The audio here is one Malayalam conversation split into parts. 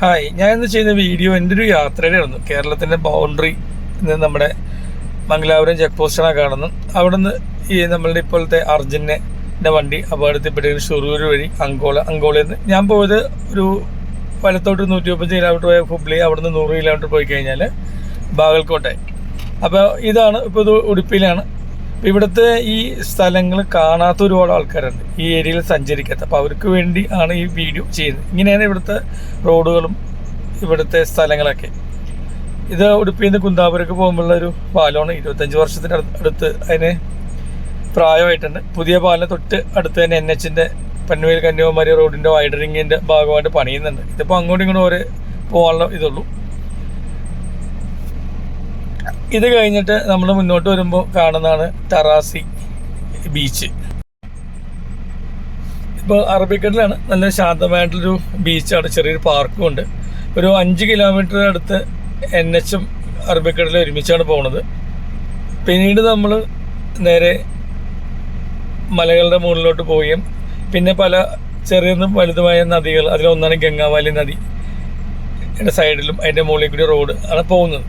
ഹായ്, ഞാൻ ഇന്ന് ചെയ്ത വീഡിയോ എൻ്റെ ഒരു യാത്രയിലായിരുന്നു. കേരളത്തിൻ്റെ ബൗണ്ടറി നമ്മുടെ മംഗലാപുരം ചെക്ക് പോസ്റ്റാണ് കാണുന്നത്. അവിടെ നിന്ന് ഈ നമ്മളുടെ ഇപ്പോഴത്തെ അർജുൻ്റെ വണ്ടി അപകടത്തിൽപ്പെട്ടിരുന്ന ഷൊറൂർ വഴി അങ്കോളയിൽ നിന്ന് ഞാൻ പോയത് ഒരു വലത്തോട്ട് 150 കിലോമീറ്റർ പോയ ഹുബ്ലി, അവിടെ നിന്ന് 100 കിലോമീറ്റർ പോയി കഴിഞ്ഞാൽ ബാഗൽകോട്ടായി. അപ്പോൾ ഇതാണ് ഇപ്പോൾ ഇത് ഉടുപ്പിയിലാണ്. അപ്പോൾ ഇവിടുത്തെ ഈ സ്ഥലങ്ങൾ കാണാത്ത ഒരുപാട് ആൾക്കാരുണ്ട്, ഈ ഏരിയയിൽ സഞ്ചരിക്കാത്ത. അപ്പോൾ അവർക്ക് വേണ്ടി ആണ് ഈ വീഡിയോ ചെയ്യുന്നത്. ഇങ്ങനെയാണ് ഇവിടുത്തെ റോഡുകളും ഇവിടുത്തെ സ്ഥലങ്ങളൊക്കെ. ഇത് ഉടുപ്പിയിൽ നിന്ന് കുന്താപുരക്ക് പോകുമ്പോഴുള്ള ഒരു പാലമാണ്. 25 വർഷത്തിന് അടുത്ത് അതിന് പ്രായമായിട്ടുണ്ട്. പുതിയ പാലം തൊട്ട് അടുത്ത് തന്നെ NH-ൻ്റെ പൻവേൽ കന്യാകുമാരി റോഡിൻ്റെ വൈഡറിങ്ങിൻ്റെ ഭാഗമായിട്ട് പണിയുന്നുണ്ട്. ഇതിപ്പോൾ അങ്ങോട്ടും ഇങ്ങോട്ടും ഒരു പോകാനുള്ള ഇതുള്ളൂ. ഇത് കഴിഞ്ഞിട്ട് നമ്മൾ മുന്നോട്ട് വരുമ്പോൾ കാണുന്നതാണ് തറാസി ബീച്ച്. ഇപ്പോൾ അറബിക്കടലാണ്, നല്ല ശാന്തമായിട്ടുള്ളൊരു ബീച്ചാണ്, ചെറിയൊരു പാർക്കും ഉണ്ട്. ഒരു 5 കിലോമീറ്റർ അടുത്ത് NH-ഉം അറബിക്കടലും ഒരുമിച്ചാണ് പോകുന്നത്. പിന്നീട് നമ്മൾ നേരെ മലകളുടെ മുകളിലോട്ട് പോവുകയും പിന്നെ പല ചെറിയതും വലുതുമായ നദികൾ, അതിലൊന്നാണ് ഗംഗാവാലി നദി സൈഡിലും അതിൻ്റെ മുകളിൽ കൂടി റോഡ് ആണ് പോകുന്നത്.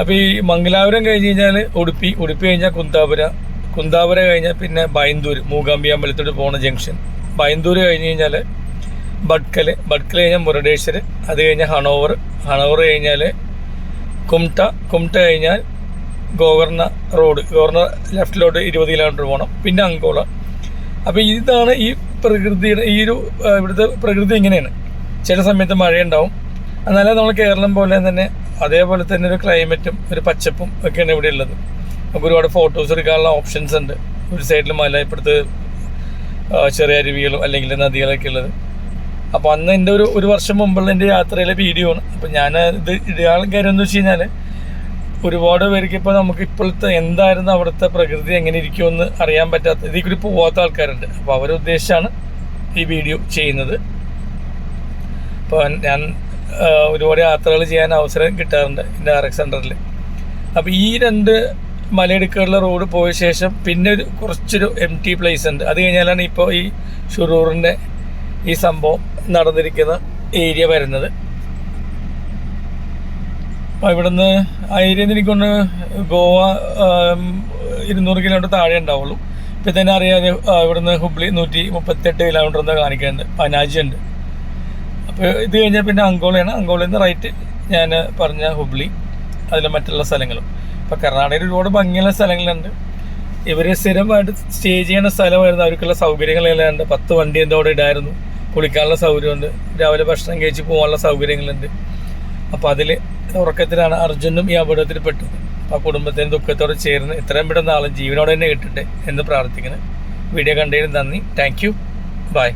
അപ്പോൾ ഈ മംഗലാപുരം കഴിഞ്ഞ് കഴിഞ്ഞാൽ ഉടുപ്പി കഴിഞ്ഞാൽ കുന്താപുര കഴിഞ്ഞാൽ പിന്നെ ബൈന്ദൂർ, മൂകാംബി അമ്പലത്തോട്ട് പോകുന്ന ജംഗ്ഷൻ. ബൈന്ദൂർ കഴിഞ്ഞ് കഴിഞ്ഞാൽ ബഡ്കൽ കഴിഞ്ഞാൽ മുരുടേശ്വർ, അത് കഴിഞ്ഞാൽ ഹണോവർ കഴിഞ്ഞാൽ കുംട്ട കഴിഞ്ഞാൽ ഗോകർണ റോഡ്, ലെഫ്റ്റിലോട്ട് 20 കിലോമീറ്റർ പോകണം, പിന്നെ അങ്കോള. അപ്പോൾ ഇതാണ് ഈ പ്രകൃതിയുടെ ഇവിടുത്തെ പ്രകൃതി ഇങ്ങനെയാണ്. ചില സമയത്ത് മഴയുണ്ടാവും, എന്നാലും നമ്മൾ കേരളം പോലെ തന്നെ അതേപോലെ തന്നെ ഒരു ക്ലൈമറ്റും ഒരു പച്ചപ്പും ഒക്കെയാണ് ഇവിടെ ഉള്ളത്. നമുക്ക് ഒരുപാട് ഫോട്ടോസ് എടുക്കാനുള്ള ഓപ്ഷൻസ് ഉണ്ട്. ഒരു സൈഡിൽ മല, ഇപ്പുറത്ത് ചെറിയ അരുവികളും അല്ലെങ്കിൽ നദികളൊക്കെ ഉള്ളത്. അപ്പോൾ അന്ന് എൻ്റെ ഒരു വർഷം മുമ്പുള്ള എൻ്റെ യാത്രയിലെ വീഡിയോ ആണ്. അപ്പോൾ ഞാൻ ഇത് ഇടാനുള്ള കാര്യം എന്ന് വെച്ച് കഴിഞ്ഞാൽ ഒരുപാട് പേർക്ക് ഇപ്പോൾ നമുക്ക് ഇപ്പോഴത്തെ എന്തായിരുന്നു അവിടുത്തെ പ്രകൃതി എങ്ങനെ ഇരിക്കുമെന്ന് അറിയാൻ പറ്റാത്ത, ഇതിൽ കൂടി പോകാത്ത ആൾക്കാരുണ്ട്. അപ്പോൾ അവരുദ്ദേശിച്ചാണ് ഈ വീഡിയോ ചെയ്യുന്നത്. അപ്പോൾ ഞാൻ ഒരുപാട് യാത്രകൾ ചെയ്യാൻ അവസരം കിട്ടാറുണ്ട് എൻ്റെ RX സെൻറ്ററിൽ. അപ്പോൾ ഈ 2 മലയിടുക്കുകളിലെ റോഡ് പോയ ശേഷം പിന്നെ കുറച്ചൊരു empty പ്ലേസ് ഉണ്ട്. അത് കഴിഞ്ഞാലാണ് ഇപ്പോൾ ഈ ഷൊറൂറിൻ്റെ ഈ സംഭവം നടന്നിരിക്കുന്ന ഏരിയ വരുന്നത്. അപ്പോൾ ഇവിടുന്ന് ആ ഏരിയയിൽ നിന്ന് എനിക്കൊന്ന് ഗോവ 200 കിലോമീറ്റർ താഴെ ഉണ്ടാവുള്ളൂ. ഇപ്പം തന്നെ അറിയാതെ ഇവിടുന്ന് ഹുബ്ലി 138 കിലോമീറ്റർ എന്താ കാണിക്കുന്നുണ്ട്, പനാജി ഉണ്ട്. അപ്പോൾ ഇത് കഴിഞ്ഞാൽ പിന്നെ അങ്കോളയാണ്. അങ്കോളയിൽ നിന്ന് റൈറ്റ് ഞാൻ പറഞ്ഞ ഹുബ്ലി, അതിലെ മറ്റുള്ള സ്ഥലങ്ങളും. ഇപ്പോൾ കർണാടകയിൽ ഒരുപാട് ഭംഗിയുള്ള സ്ഥലങ്ങളുണ്ട്. ഇവർ സ്ഥിരമായിട്ട് സ്റ്റേ ചെയ്യുന്ന സ്ഥലമായിരുന്നു. അവർക്കുള്ള സൗകര്യങ്ങളെല്ലാം ഉണ്ട്. 10 വണ്ടി എന്തോടെ ഇടായിരുന്നു, കുളിക്കാനുള്ള സൗകര്യമുണ്ട്, രാവിലെ ഭക്ഷണം കഴിച്ച് പോകാനുള്ള സൗകര്യങ്ങളുണ്ട്. അപ്പോൾ അതിൽ ഉറക്കത്തിലാണ് അർജുനും ഈ അപകടത്തിൽ പെട്ടത്. ആ കുടുംബത്തിന് ദുഃഖത്തോടെ ചേർന്ന് ഇത്രയും പെട്ടെന്ന് ആളും ജീവനോടെ തന്നെ കിട്ടട്ടെ എന്ന് പ്രാർത്ഥിക്കുന്നത്. വീഡിയോ കണ്ടതിന് നന്ദി. Thank you. ബൈ.